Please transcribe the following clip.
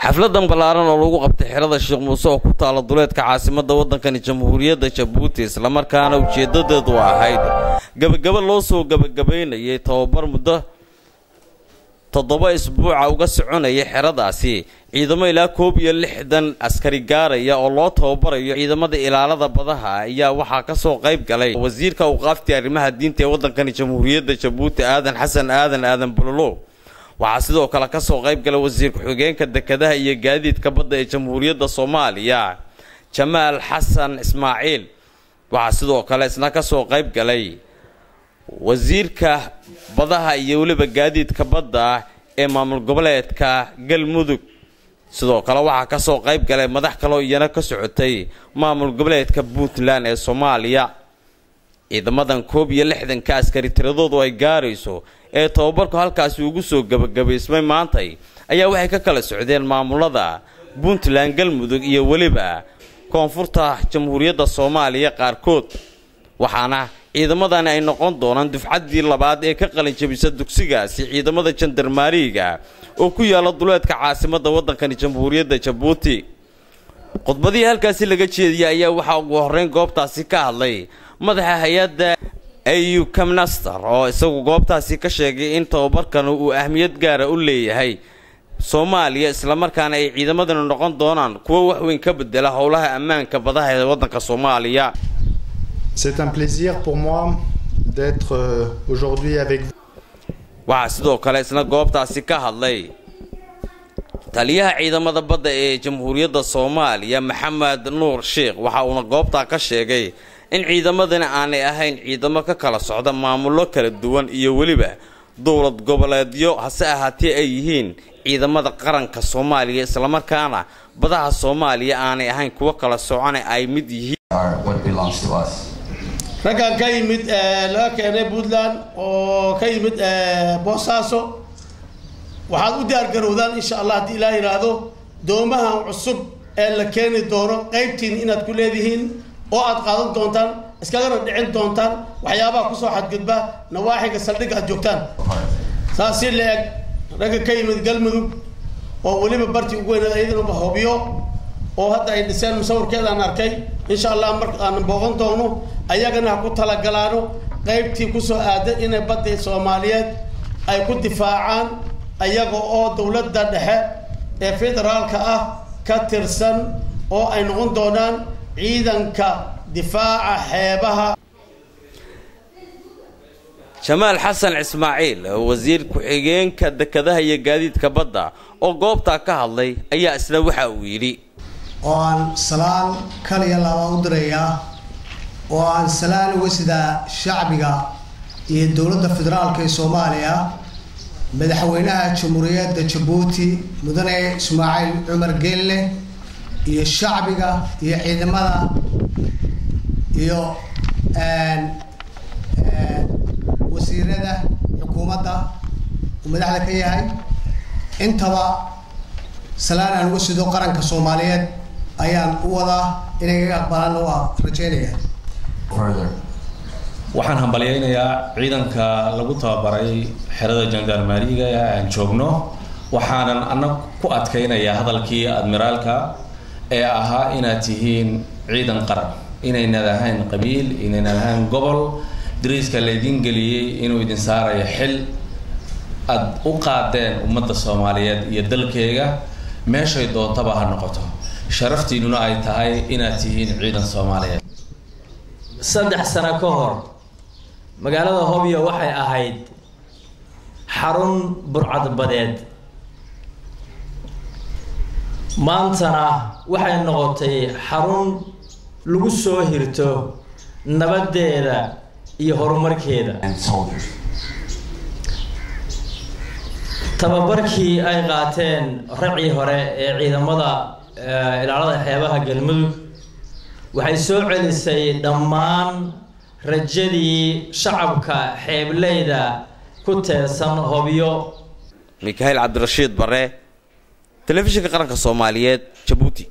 xafladan balaaran oo lagu qabtay xirada Sheekh Muuse oo ku taala duleedka caasimadda waddanka Jamhuuriyadda Djibouti isla markaana ujeedadeedu ahayd gabagaba loo soo gabagabeynayay tababar muddo 7 isbuuc uga soconaya xiradaasi ciidamo ilaa 60 askari gaaraya oo loo tababarayo ciidamada ilaalada badaha ayaa waxa ka soo qayb galay wasiirka awqaafta arrimaha diinta ee waddanka Jamhuuriyadda Djibouti Aadan Xasan Aadan Bulolo waxaa sidoo kale ka soo qayb galay wasiirka xigeenka dekedaha iyo gaadiidka badda ee Jamhuuriyadda Soomaaliya Jamaal Xasan Ismaaciil waxaa sidoo kale isna ka soo qayb galay wasiirka badaha iyo waliba gaadiidka badda ee maamul goboleedka Galmudug sidoo kale waxaa ka soo qayb galay madax kale oo iyana ka socotay maamul goboleedka Puntland ee Soomaaliya ciidamadan 60 ka askari tiradoodu ay gaarayso ee tababarku halkaas ugu soo gabagabeysmay maantay ayaa waxay ka kala socdeen maamulada Puntland Galmudug iyo waliba koonfurta Jamhuuriyadda Soomaaliya qaarkood waxaana ciidamadan ay noqon doonaan dufcadii labaad ee ka qalin jabisay dugsigaasi ciidamada jandarmaariga oo ku yaala duleedka caasimadda waddanka Jamhuuriyadda Djibouti qodbadii halkaas laga jeediyay ayaa waxa ugu horeyn goobtaasi ka hadlay madaxa hay'adda AU Kamnaster oo isagu goobtaasi ka sheegay in tababarkan uu ahmiyad gaar ah u leeyahay Soomaaliya isla markaana ay ciidamadan noqon doonaan kuwa wax weyn ka bedela howlaha ammaanka badaha ee waddanka Soomaaliya. C'est un plaisir pour moi d'être aujourd'hui avec vous. Waxa sidoo kale isna goobtaasi ka hadlay taliyaha ciidamada badda ee Jamhuuriyadda Soomaaliya Maxamed Nuur Sheekh waxa uu goobta ka sheegay in ciidamadan aanay ahayn ciidamo ka kala socda maamulo kala duwan iyo waliba dowlad goboleedyo hase ahaatee ay yihiin ciidamada qaranka Soomaaliya isla markaana badaha Soomaaliya aanay ahayn kuwa kala socon ay mid yihiin what belongs to us. raggan ka yimid laga keenay Puntland oo ka yimid Boosaaso waxaad u diyaar garowdaan insha Allah hadii Ilaahay yiraahdo doomaha cusub ee la keeni doono qaybtiin inaad ku leedihiin oo aad qaadan doontaan iskagana dhicin doontaan waxyaabaha ku soo xadgudba nawaaxiga saldhig aad joogtaan saasi leeg ragga ka yimid Galmudug oo waliba barti ugu weynada ayadana hubiyo oo hadda ay dhiseen musawirkeeda aan arkay insha Allah marka aan booqan doono ayagana ku tala galaano qaybtii ku soo aaday inay badda Soomaaliyeed ay ku difaacaan ayaga oo dawladda dhexe ee federaalka ah ka tirsan oo ay noqon doonaan ciidanka difaaca xeebaha. Jamaal Xasan Ismaaciil wasiir ku xigeenka dekedaha iyo gaadiidka badda oo goobta ka hadlay ayaa isla waxa uu yiri oo aan salaan kaliya laba u direeyaa oo aan salaan uga sidaa shacbiga iyo dawladda federaalka ee Soomaaliya madaxweynaha Jamhuuriyadda Djibouti mudane Ismaaciil Cumar Geelle iyo shacbiga iyo ciidamada iyo wasiirada xukuumadda madaxda ka yahay intaba salaan aan uga sido qaranka Soomaaliyeed ayaan u wadaa inay iga aqbalaan oo rajeynaya waxaan hambalyeeynayaa ciidanka lagu tababaray xirada jandarmaariga ee aan joogno waxaanan anag ku adkeynayaa hadalkii admiraalka ee ahaa inaad tihiin ciidan qaran inayna ahayn qabiil inayna ahayn gobol diriiska leedin galiyay inuu idin saarayo xil ad u qaadeen ummadda Soomaaliyeed iyo dalkeega meeshay doontaba ha noqoto sharaftiinuna ay tahay inaad tihiin ciidan Soomaaliyeed 3 sano ka hor magaalada Hobyo waxay ahayd xarun burcad badeed maantana waxay noqotay xarun lagu soo hirto nabadeeda iyo horumarkeeda tababarkii ay qaateen racii hore ee ciidamada ilaalada xeebaha Galmudug waxay soo celisay dhammaan rajadii shacabka xeebleyda ku teesan Hobyo. Mikael Cabdirashiid Bare telefishinka qaranka Soomaaliyeed Djibouti.